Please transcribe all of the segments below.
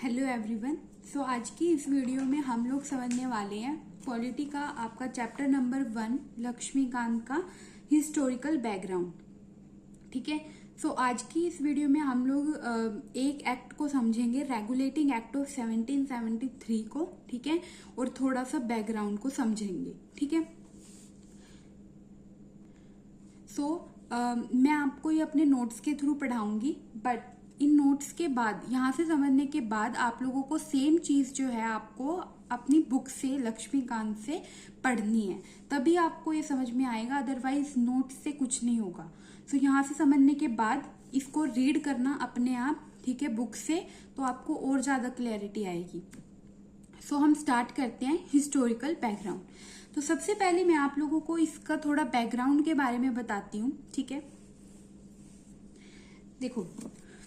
Hello everyone. सो आज की इस वीडियो में हम लोग समझने वाले हैं पॉलिटी का आपका चैप्टर नंबर 1 लक्ष्मीकांत का हिस्टोरिकल बैकग्राउंड। ठीक है। सो आज की इस वीडियो में हम लोग एक एक्ट को समझेंगे, रेगुलेटिंग एक्ट ऑफ 1773 को। ठीक है। और थोड़ा सा बैकग्राउंड को समझेंगे। ठीक है। मैं आपको ये अपने नोट्स के थ्रू पढ़ाऊंगी, बट इन नोट्स के बाद यहाँ से समझने के बाद आप लोगों को सेम चीज जो है आपको अपनी बुक से लक्ष्मीकांत से पढ़नी है, तभी आपको ये समझ में आएगा, अदरवाइज नोट्स से कुछ नहीं होगा। यहाँ से समझने के बाद इसको रीड करना अपने आप, ठीक है, बुक से, तो आपको और ज्यादा क्लैरिटी आएगी। हम स्टार्ट करते हैं हिस्टोरिकल बैकग्राउंड। तो सबसे पहले मैं आप लोगों को इसका थोड़ा बैकग्राउंड के बारे में बताती हूँ। ठीक है। देखो,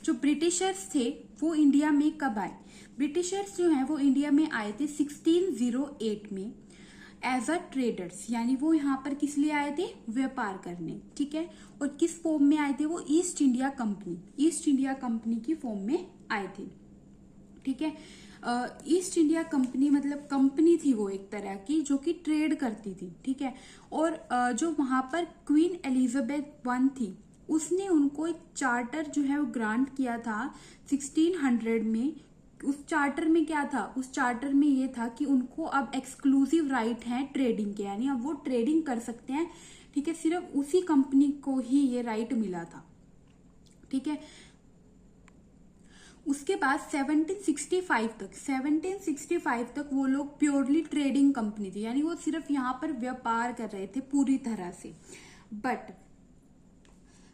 जो ब्रिटिशर्स थे वो इंडिया में कब आए? ब्रिटिशर्स जो है वो इंडिया में आए थे 1608 में एज अ ट्रेडर्स, यानी वो यहाँ पर किस लिए आए थे? व्यापार करने। ठीक है। और किस फॉर्म में आए थे वो? ईस्ट इंडिया कंपनी की फॉर्म में आए थे। ठीक है। ईस्ट इंडिया कंपनी मतलब कंपनी थी वो एक तरह की, जो कि ट्रेड करती थी। ठीक है। और जो वहां पर क्वीन एलिजाबेथ वन थी, उसने उनको एक चार्टर जो है वो ग्रांट किया था 1600 में। उस चार्टर में क्या था? उस चार्टर में ये था कि उनको अब एक्सक्लूसिव राइट है ट्रेडिंग के, यानी अब वो ट्रेडिंग कर सकते हैं। ठीक है। सिर्फ उसी कंपनी को ही ये राइट मिला था। ठीक है। उसके बाद 1765 तक वो लोग प्योरली ट्रेडिंग कंपनी थी, यानी वो सिर्फ यहाँ पर व्यापार कर रहे थे पूरी तरह से। बट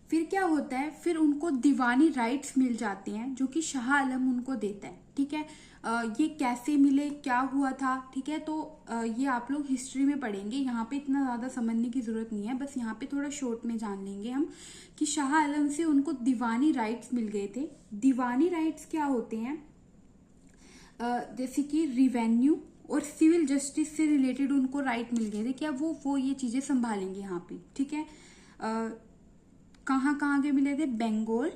फिर क्या होता है? फिर उनको दीवानी राइट्स मिल जाते हैं, जो कि शाह आलम उनको देता है। ठीक है। ये कैसे मिले, क्या हुआ था? ठीक है। तो ये आप लोग हिस्ट्री में पढ़ेंगे, यहाँ पे इतना ज्यादा समझने की जरूरत नहीं है, बस यहाँ पे थोड़ा शॉर्ट में जान लेंगे हम कि शाह आलम से उनको दीवानी राइट्स मिल गए थे। दीवानी राइट्स क्या होते हैं? जैसे कि रिवेन्यू और सिविल जस्टिस से रिलेटेड उनको राइट मिल गए थे, क्या वो ये चीजें संभालेंगे यहाँ पे। ठीक है। कहाँ के मिले थे? बंगाल,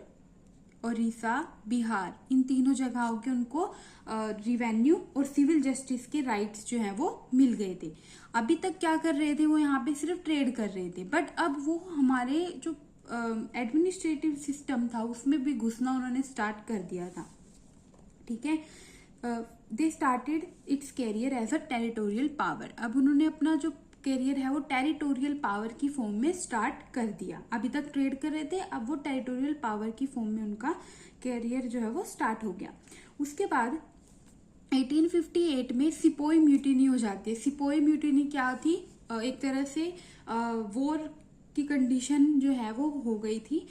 ओडिशा, बिहार, इन तीनों जगहों के उनको रिवेन्यू और सिविल जस्टिस के राइट्स जो है वो मिल गए थे। अभी तक क्या कर रहे थे? वो यहाँ पे सिर्फ ट्रेड कर रहे थे, बट अब वो हमारे जो एडमिनिस्ट्रेटिव सिस्टम था उसमें भी घुसना उन्होंने स्टार्ट कर दिया था। ठीक है। They started its career as a territorial power. अब उन्होंने अपना जो कैरियर है वो टेरिटोरियल पावर की फॉर्म में स्टार्ट कर दिया। अभी तक ट्रेड कर रहे थे, अब वो टेरिटोरियल पावर की फॉर्म में उनका कैरियर जो है वो स्टार्ट हो गया। उसके बाद 1858 में सिपोई म्यूटिनी हो जाती है। सिपोई म्यूटिनी क्या थी? एक तरह से वॉर की कंडीशन जो है वो हो गई थी।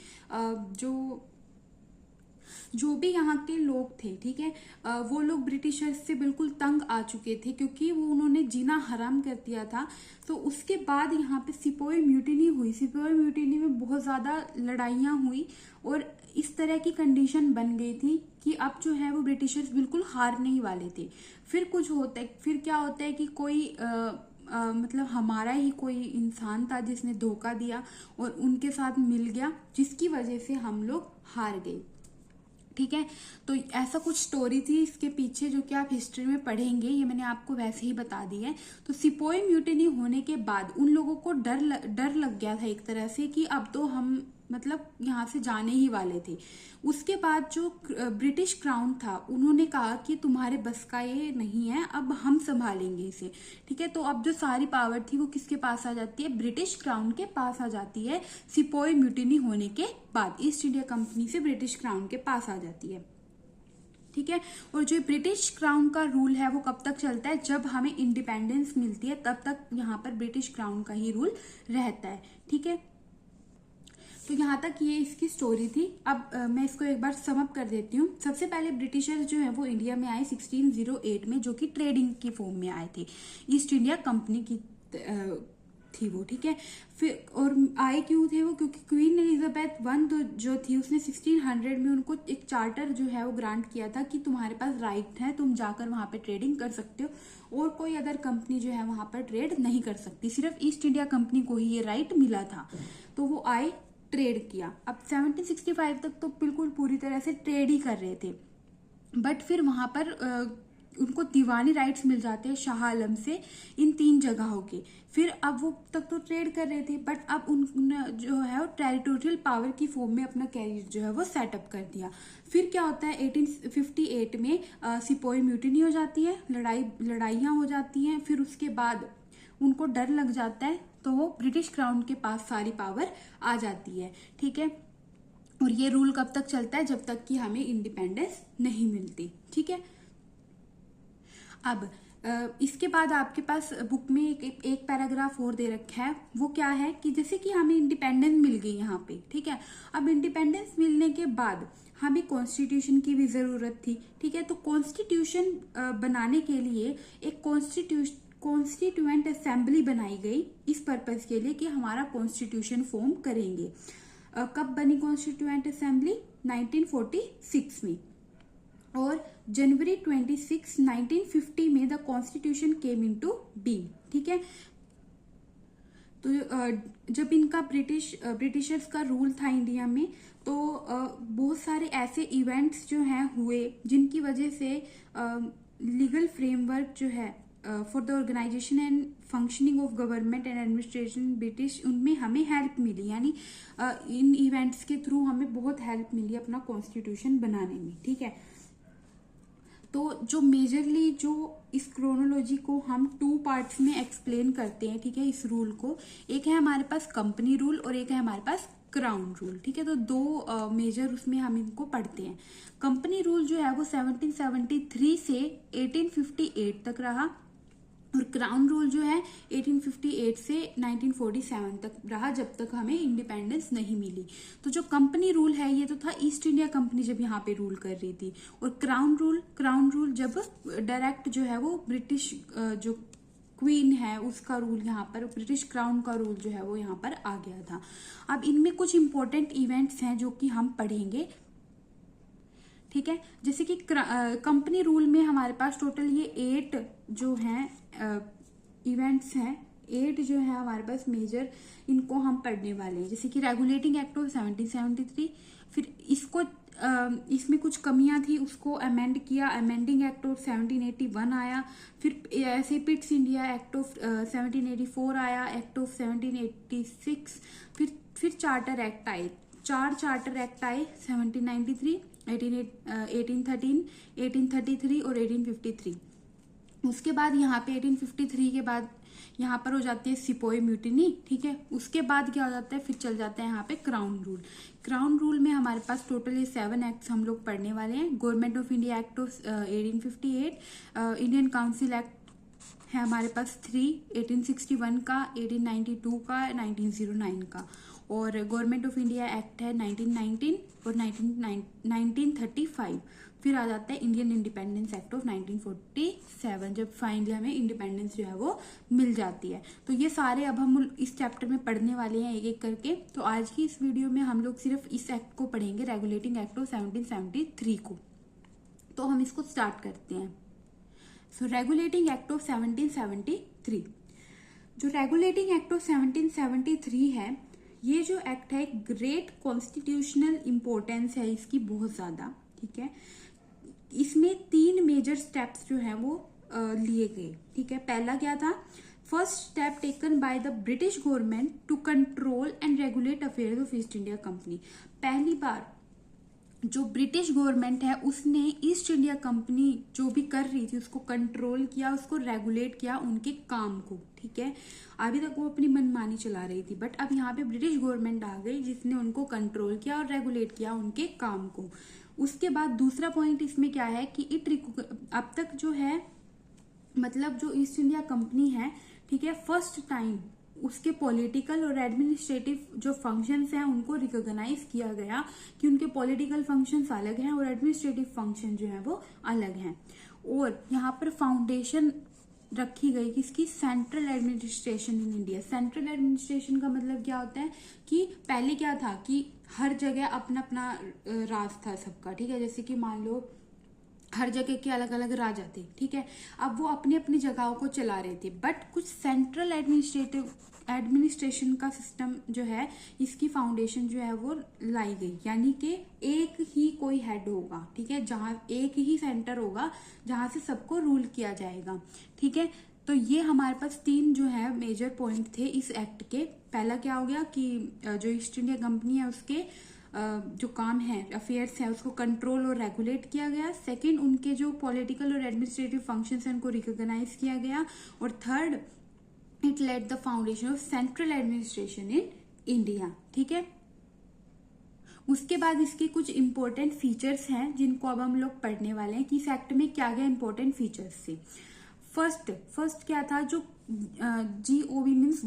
जो भी यहाँ के लोग थे, ठीक है, वो लोग ब्रिटिशर्स से बिल्कुल तंग आ चुके थे, क्योंकि वो उन्होंने जीना हराम कर दिया था। तो उसके बाद यहाँ पे सिपोई म्यूटिनी हुई। सिपोई म्यूटिनी में बहुत ज्यादा लड़ाइयां हुई और इस तरह की कंडीशन बन गई थी कि अब जो है वो ब्रिटिशर्स बिल्कुल हारने ही वाले थे। फिर क्या होता है कि कोई मतलब हमारा ही कोई इंसान था जिसने धोखा दिया और उनके साथ मिल गया, जिसकी वजह से हम लोग हार गए। ठीक है। तो ऐसा कुछ स्टोरी थी इसके पीछे, जो कि आप हिस्ट्री में पढ़ेंगे, ये मैंने आपको वैसे ही बता दी है। तो सिपोई म्यूटिनी होने के बाद उन लोगों को डर लग गया था एक तरह से कि अब तो हम मतलब यहाँ से जाने ही वाले थे। उसके बाद जो ब्रिटिश क्राउन था, उन्होंने कहा कि तुम्हारे बस का ये नहीं है, अब हम संभालेंगे इसे। ठीक है। तो अब जो सारी पावर थी वो किसके पास आ जाती है? ब्रिटिश क्राउन के पास आ जाती है। सिपोई म्यूटिनी होने के बाद ईस्ट इंडिया कंपनी से ब्रिटिश क्राउन के पास आ जाती है। ठीक है। और जो ब्रिटिश क्राउन का रूल है वो कब तक चलता है? जब हमें इंडिपेंडेंस मिलती है तब तक यहाँ पर ब्रिटिश क्राउन का ही रूल रहता है। ठीक है। तो यहाँ तक ये इसकी स्टोरी थी। अब मैं इसको एक बार सम अप कर देती हूँ। सबसे पहले ब्रिटिशर्स जो है वो इंडिया में आए 1608 में, जो कि ट्रेडिंग की फॉर्म में आए थे। ईस्ट इंडिया कंपनी की थी वो। ठीक है। फिर और आए क्यों थे वो? क्योंकि क्वीन एलिजाबेथ वन जो थी उसने 1600 में उनको एक चार्टर जो है वो ग्रांट किया था कि तुम्हारे पास राइट है, तुम जाकर वहां पे ट्रेडिंग कर सकते हो और कोई अदर कंपनी जो है वहां पर ट्रेड नहीं कर सकती। सिर्फ ईस्ट इंडिया कंपनी को ही ये राइट मिला था। तो वो आए, ट्रेड किया। अब 1765 तक तो बिल्कुल पूरी तरह से ट्रेड ही कर रहे थे। बट फिर वहां पर उनको दीवानी राइट्स मिल जाते हैं शाह आलम से इन 3 जगहों के। फिर अब वो तक तो ट्रेड कर रहे थे, बट अब उन जो है वो टेरिटोरियल पावर की फॉर्म में अपना कैरियर जो है वो सेटअप कर दिया। फिर क्या होता है 1858 में सिपोही म्यूटिनी हो जाती है, लड़ाइयाँ हो जाती हैं। फिर उसके बाद उनको डर लग जाता है, तो वो ब्रिटिश क्राउन के पास सारी पावर आ जाती है, ठीक है। और ये रूल कब तक चलता है, जब तक कि हमें इंडिपेंडेंस नहीं मिलती, ठीक है। अब इसके बाद आपके पास बुक में एक पैराग्राफ और दे रखा है। वो क्या है कि जैसे कि हमें इंडिपेंडेंस मिल गई यहाँ पे, ठीक है। अब इंडिपेंडेंस मिलने के बाद हमें कॉन्स्टिट्यूशन की भी जरूरत थी, ठीक है। तो कॉन्स्टिट्यूशन बनाने के लिए एक कॉन्स्टिट्यूएंट असेंबली बनाई गई इस पर्पज के लिए कि हमारा कॉन्स्टिट्यूशन फॉर्म करेंगे। कब बनी कॉन्स्टिट्यूएंट असेंबली? 1946 में। और जनवरी 26, 1950 में the constitution came into being, ठीक है। तो जब इनका ब्रिटिशर्स का रूल था इंडिया में, तो बहुत सारे ऐसे इवेंट्स जो हैं हुए जिनकी वजह से लीगल फ्रेमवर्क जो है for the organisation and functioning of government and administration British, उनमें हमें हेल्प मिली। यानी इन इवेंट्स के थ्रू हमें बहुत हेल्प मिली अपना कॉन्स्टिट्यूशन बनाने में, ठीक है। तो जो मेजरली जो इस क्रोनोलॉजी को हम 2 पार्ट्स में एक्सप्लेन करते हैं, ठीक है, इस रूल को। एक है हमारे पास कंपनी रूल और एक है हमारे पास क्राउन रूल, ठीक है। तो 2 मेजर उसमें हम इनको पढ़ते हैं। कंपनी रूल जो है वो 1773 से 1858 तक रहा, और क्राउन रूल जो है 1858 से 1947 तक रहा, जब तक हमें इंडिपेंडेंस नहीं मिली। तो जो कंपनी रूल है ये तो था ईस्ट इंडिया कंपनी जब यहाँ पे रूल कर रही थी, और क्राउन रूल जब डायरेक्ट जो है वो ब्रिटिश जो क्वीन है उसका रूल यहाँ पर, ब्रिटिश क्राउन का रूल जो है वो यहाँ पर आ गया था। अब इनमें कुछ इंपॉर्टेंट इवेंट्स हैं जो कि हम पढ़ेंगे, ठीक है। जैसे कि कंपनी रूल में हमारे पास टोटल ये 8 जो हैं इवेंट्स हैं, 8 जो है हमारे पास मेजर, इनको हम पढ़ने वाले हैं। जैसे कि रेगुलेटिंग एक्ट ऑफ 1773, फिर इसको इसमें कुछ कमियां थी उसको अमेंड किया, अमेंडिंग एक्ट ऑफ 1781 आया। फिर ऐसे पिट्स इंडिया एक्ट ऑफ 1784 आया, एक्ट ऑफ 1786, फिर चार्टर एक्ट आए, 4 चार्टर एक्ट आए 1793, 1813, 1833 और 1853। उसके बाद यहाँ पे 1853 के बाद यहाँ पर हो जाती है सिपोही म्यूटिनी, ठीक है। उसके बाद क्या हो जाता है, फिर चल जाता है यहाँ पे क्राउन रूल। क्राउन रूल में हमारे पास टोटल ये 7 एक्ट्स हम लोग पढ़ने वाले हैं। Government of India act of 1858, Indian council act है हमारे पास 3, 1861 का, 1892 का, 1909 का, और गवर्नमेंट ऑफ इंडिया एक्ट है 1919 और 1935। फिर आ जाता है इंडियन इंडिपेंडेंस एक्ट ऑफ 1947, जब फाइनली हमें इंडिपेंडेंस जो है वो मिल जाती है। तो ये सारे अब हम इस चैप्टर में पढ़ने वाले हैं एक एक करके। तो आज की इस वीडियो में हम लोग सिर्फ इस एक्ट को पढ़ेंगे, रेगुलेटिंग एक्ट ऑफ 1773 को। तो हम इसको स्टार्ट करते हैं। सो रेगुलेटिंग एक्ट ऑफ 1773, जो रेगुलेटिंग एक्ट ऑफ 1773 है, ये जो एक्ट है एक ग्रेट कॉन्स्टिट्यूशनल इंपॉर्टेंस है इसकी, बहुत ज्यादा, ठीक है। इसमें 3 मेजर स्टेप्स जो है वो लिए गए, ठीक है। पहला क्या था, first step taken by the British government to control and regulate affairs of East India Company. पहली बार जो ब्रिटिश गवर्नमेंट है उसने ईस्ट इंडिया कंपनी जो भी कर रही थी उसको कंट्रोल किया, उसको रेगुलेट किया, उनके काम को, ठीक है। अभी तक वो अपनी मनमानी चला रही थी, बट अब यहाँ पे ब्रिटिश गवर्नमेंट आ गई जिसने उनको कंट्रोल किया और रेगुलेट किया उनके काम को। उसके बाद दूसरा पॉइंट इसमें क्या है कि अब तक जो है, मतलब जो ईस्ट इंडिया कंपनी है, ठीक है, फर्स्ट टाइम उसके पॉलिटिकल और एडमिनिस्ट्रेटिव जो फंक्शंस हैं उनको रिकॉग्नाइज किया गया कि उनके पॉलिटिकल फंक्शंस अलग हैं और एडमिनिस्ट्रेटिव फंक्शन जो है वो अलग हैं। और यहाँ पर फाउंडेशन रखी गई किसकी, central administration in India. Central administration का मतलब क्या होता है कि पहले क्या था कि हर जगह अपना अपना राज था सबका, ठीक है। जैसे कि मान लो हर जगह के अलग अलग राजा थे, ठीक है। अब वो अपनी अपनी जगहों को चला रहे थे, बट कुछ सेंट्रल एडमिनिस्ट्रेशन का सिस्टम जो है, इसकी फाउंडेशन जो है वो लाई गई, यानी कि एक ही कोई हेड होगा, ठीक है, जहां एक ही सेंटर होगा जहां से सबको रूल किया जाएगा, ठीक है। तो ये हमारे पास 3 जो है मेजर पॉइंट थे इस एक्ट के। पहला क्या हो गया कि जो ईस्ट इंडिया कंपनी है उसके जो काम है, अफेयर्स है, उसको कंट्रोल और रेगुलेट किया गया। सेकंड, उनके जो पॉलिटिकल और एडमिनिस्ट्रेटिव फंक्शंस हैं उनको रिकॉग्नाइज किया गया। और third, it led the foundation of central administration in India, ठीक है। उसके बाद इसके कुछ इंपॉर्टेंट फीचर्स हैं जिनको अब हम लोग पढ़ने वाले हैं कि इस एक्ट में क्या क्या इंपॉर्टेंट फीचर्स थे। फर्स्ट क्या था, जो GOB means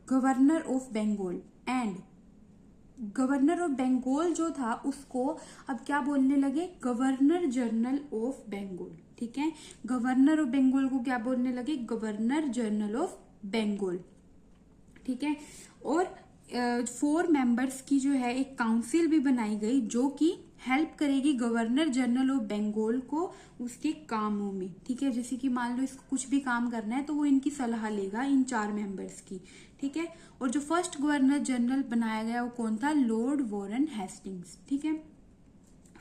governor of Bengal, and governor of Bengal जो था उसको अब क्या बोलने लगे, गवर्नर जनरल ऑफ बंगाल, ठीक है। गवर्नर ऑफ बंगाल को क्या बोलने लगे, गवर्नर जनरल ऑफ बंगाल, ठीक है। और 4 मेंबर्स की जो है एक काउंसिल भी बनाई गई जो कि हेल्प करेगी गवर्नर जनरल ऑफ बंगाल को उसके कामों में, ठीक है। जैसे कि मान लो इसको कुछ भी काम करना है तो वो इनकी सलाह लेगा, इन 4 मेंबर्स की, ठीक है। और जो फर्स्ट गवर्नर जनरल बनाया गया वो कौन था, लॉर्ड वॉरेन हेस्टिंग्स, ठीक है।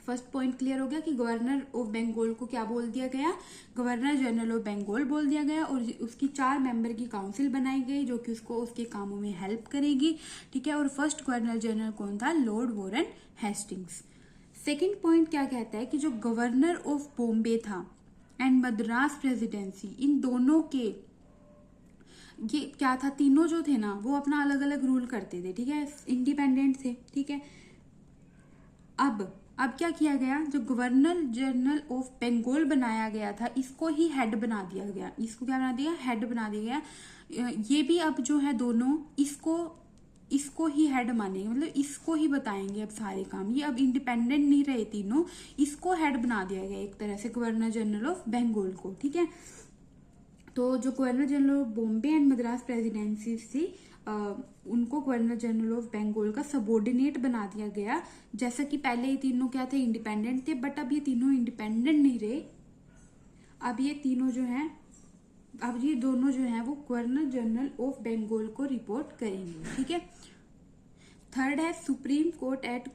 फर्स्ट पॉइंट क्लियर हो गया कि गवर्नर ऑफ बंगाल को क्या बोल दिया गया, गवर्नर जनरल ऑफ बंगाल बोल दिया गया, और उसकी 4 मेंबर की काउंसिल बनाई गई जो कि उसको उसके कामों में हेल्प करेगी, ठीक है। और फर्स्ट गवर्नर जनरल कौन था, Lord Warren Hastings. Second point क्या कहता है कि जो गवर्नर ऑफ बॉम्बे था एंड मद्रास प्रेसिडेंसी, इन दोनों के ये क्या था, तीनों जो थे ना वो अपना अलग अलग रूल करते थे, ठीक है, इंडिपेंडेंट थे, ठीक है। अब क्या किया गया, जो गवर्नर जनरल ऑफ बंगाल बनाया गया था इसको ही हेड बना दिया गया, इसको क्या बना दिया, हेड बना दिया गया। ये भी अब जो है दोनों इसको ही हेड मानेंगे, मतलब इसको ही बताएंगे अब सारे काम, ये अब इंडिपेंडेंट नहीं रहे तीनों, इसको हेड बना दिया गया एक तरह से गवर्नर जनरल ऑफ बंगाल को, ठीक है। तो जो governor general of Bombay and Madras presidency थी उनको गवर्नर जनरल ऑफ बंगाल का सबॉर्डिनेट बना दिया गया। जैसा कि पहले ये तीनों क्या थे, इंडिपेंडेंट थे, बट अब ये तीनों इंडिपेंडेंट नहीं रहे, अब ये तीनों जो हैं, अब ये दोनों जो हैं वो गवर्नर जनरल ऑफ बंगाल को रिपोर्ट करेंगे, ठीक है। थर्ड है सुप्रीम कोर्ट एट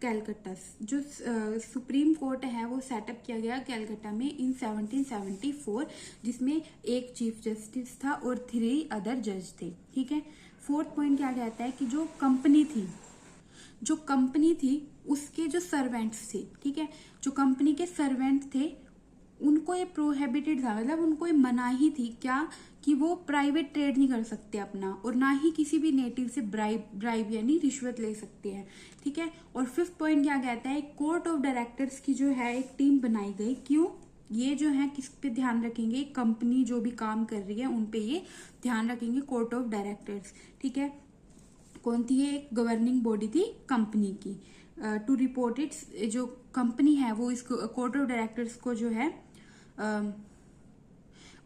कैलकटा, जो सुप्रीम कोर्ट है वो सेटअप किया गया कैलकटा में इन 1774, जिसमें एक चीफ जस्टिस था और 3 अदर जज थे, ठीक है। फोर्थ पॉइंट क्या कहता है कि जो कंपनी थी उसके जो सर्वेंट्स थे, ठीक है, जो कंपनी के सर्वेंट थे उनको ये प्रोहिबिटेड था, मतलब उनको ये मनाही थी क्या, कि वो प्राइवेट ट्रेड नहीं कर सकते अपना, और ना ही किसी भी नेटिव से ब्राइब यानी रिश्वत ले सकते हैं, ठीक है। और फिफ्थ पॉइंट क्या कहता है, कोर्ट ऑफ डायरेक्टर्स की जो है एक टीम बनाई गई, क्यों, ये जो है किस पे ध्यान रखेंगे, कंपनी जो भी काम कर रही है उन पे ये ध्यान रखेंगे, कोर्ट ऑफ डायरेक्टर्स, ठीक है। कौन थी ये, एक गवर्निंग बॉडी थी कंपनी की, टू रिपोर्ट इट्स, जो कंपनी है वो इस कोर्ट ऑफ डायरेक्टर्स को जो है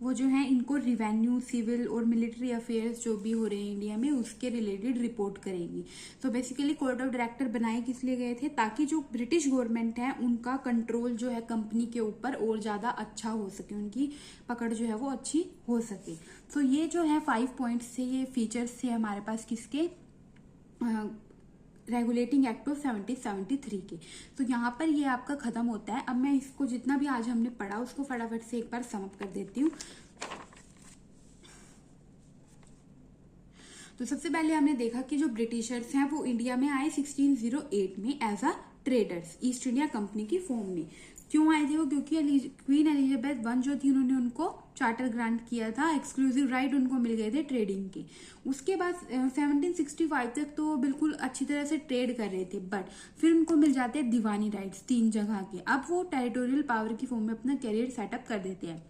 वो जो है इनको रिवेन्यू, सिविल और मिलिट्री अफेयर्स जो भी हो रहे हैं इंडिया में उसके रिलेटेड रिपोर्ट करेगी। तो बेसिकली कोर्ट ऑफ डायरेक्टर बनाए किस लिए गए थे, ताकि जो ब्रिटिश गवर्नमेंट है उनका कंट्रोल जो है कंपनी के ऊपर और ज्यादा अच्छा हो सके, उनकी पकड़ जो है वो अच्छी हो सके। तो ये जो है 5 पॉइंट्स थे, ये फीचर्स थे हमारे पास किसके, रेगुलेटिंग एक्ट ऑफ 1773 के। तो यहाँ पर ये आपका खत्म होता है। अब मैं इसको जितना भी आज हमने पढ़ा उसको फटाफट से एक बार समअप कर देती हूँ। तो सबसे पहले हमने देखा कि जो ब्रिटिशर्स हैं वो इंडिया में आए 1608 में as a traders, East India Company की फॉर्म में। क्यों आए थे वो, क्योंकि क्वीन एलिजाबेथ वन जो थी उन्होंने उनको चार्टर ग्रांट किया था, एक्सक्लूसिव राइट उनको मिल गए थे ट्रेडिंग के। उसके बाद 1765 तक तो बिल्कुल अच्छी तरह से ट्रेड कर रहे थे, बट फिर उनको मिल जाते हैं दीवानी राइट्स 3 जगह के। अब वो टेरिटोरियल पावर की फॉर्म में अपना कैरियर सेटअप कर देते हैं।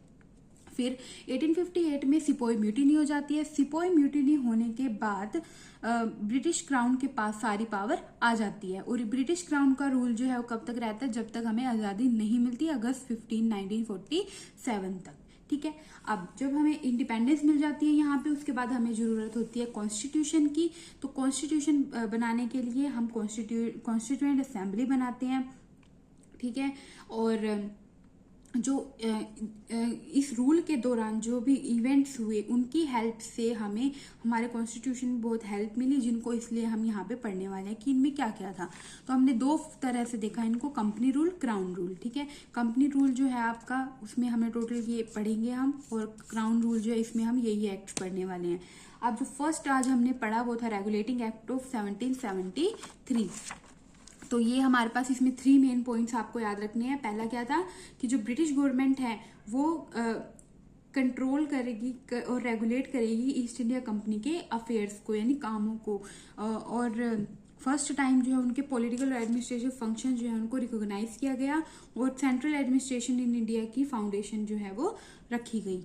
फिर 1858 में सिपोई म्यूटिनी हो जाती है। सिपोई म्यूटिनी होने के बाद ब्रिटिश क्राउन के पास सारी पावर आ जाती है, और ब्रिटिश क्राउन का रूल जो है वो कब तक रहता है, जब तक हमें आजादी नहीं मिलती, अगस्त 15 1947 तक, ठीक है। अब जब हमें इंडिपेंडेंस मिल जाती है यहाँ पे, उसके बाद हमें जरूरत होती है कॉन्स्टिट्यूशन की। तो कॉन्स्टिट्यूशन बनाने के लिए हम कॉन्स्टिट्यूएंट असेंबली बनाते हैं, ठीक है। और जो इस रूल के दौरान जो भी इवेंट्स हुए उनकी हेल्प से हमें हमारे कॉन्स्टिट्यूशन में बहुत हेल्प मिली, जिनको इसलिए हम यहाँ पे पढ़ने वाले हैं कि इनमें क्या क्या था। तो हमने दो तरह से देखा इनको, कंपनी रूल, क्राउन रूल। ठीक है, कंपनी रूल जो है आपका, उसमें हमें टोटल ये पढ़ेंगे हम, और क्राउन रूल जो है इसमें हम यही एक्ट पढ़ने वाले हैं। अब जो फर्स्ट आज हमने पढ़ा वो था रेगुलेटिंग एक्ट ऑफ 1773। तो ये हमारे पास इसमें 3 मेन पॉइंट्स आपको याद रखने हैं। पहला क्या था कि जो ब्रिटिश गवर्नमेंट है वो कंट्रोल करेगी और रेगुलेट करेगी ईस्ट इंडिया कंपनी के अफेयर्स को, यानी कामों को, और फर्स्ट टाइम जो है उनके पॉलिटिकल और एडमिनिस्ट्रेटिव फंक्शन जो है उनको रिकॉग्नाइज किया गया, और सेंट्रल एडमिनिस्ट्रेशन इन इंडिया की फाउंडेशन जो है वो रखी गई।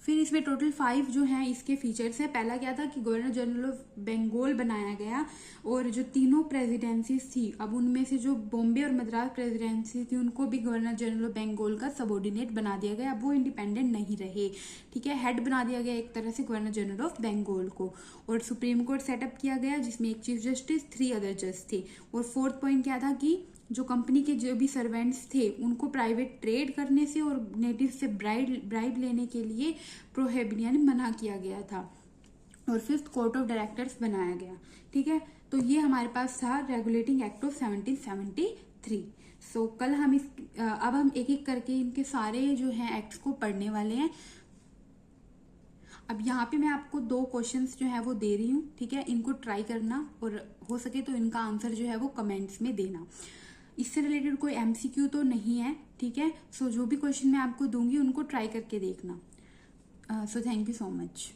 फिर इसमें टोटल 5 जो हैं इसके फीचर्स है। पहला क्या था कि गवर्नर जनरल ऑफ बंगाल बनाया गया, और जो तीनों प्रेसिडेंसीज थी, अब उनमें से जो बॉम्बे और मद्रास प्रेसिडेंसी थी उनको भी गवर्नर जनरल ऑफ बंगाल का सबऑर्डिनेट बना दिया गया। अब वो इंडिपेंडेंट नहीं रहे। ठीक है, हेड बना दिया गया एक तरह से गवर्नर जनरल ऑफ बंगाल को, और सुप्रीम कोर्ट सेटअप किया गया जिसमें एक चीफ जस्टिस, 3 अदर जज थे। और फोर्थ पॉइंट क्या था कि जो कंपनी के जो भी सर्वेंट्स थे उनको प्राइवेट ट्रेड करने से और नेटिव से ब्राइब लेने के लिए प्रोहिबिट यानी मना किया गया था। और फिफ्थ, कोर्ट ऑफ डायरेक्टर्स बनाया गया। ठीक है, तो ये हमारे पास था रेगुलेटिंग एक्ट ऑफ 1773। सो कल हम अब हम एक एक करके इनके सारे जो हैं एक्ट्स को पढ़ने वाले हैं। अब यहाँ पे मैं आपको 2 क्वेश्चंस जो है वो दे रही हूँ। ठीक है, इनको ट्राई करना, और हो सके तो इनका आंसर जो है वो कमेंट्स में देना। इससे रिलेटेड कोई एमसीक्यू तो नहीं है। ठीक है, सो जो भी क्वेश्चन मैं आपको दूंगी उनको ट्राई करके देखना। So thank you so much.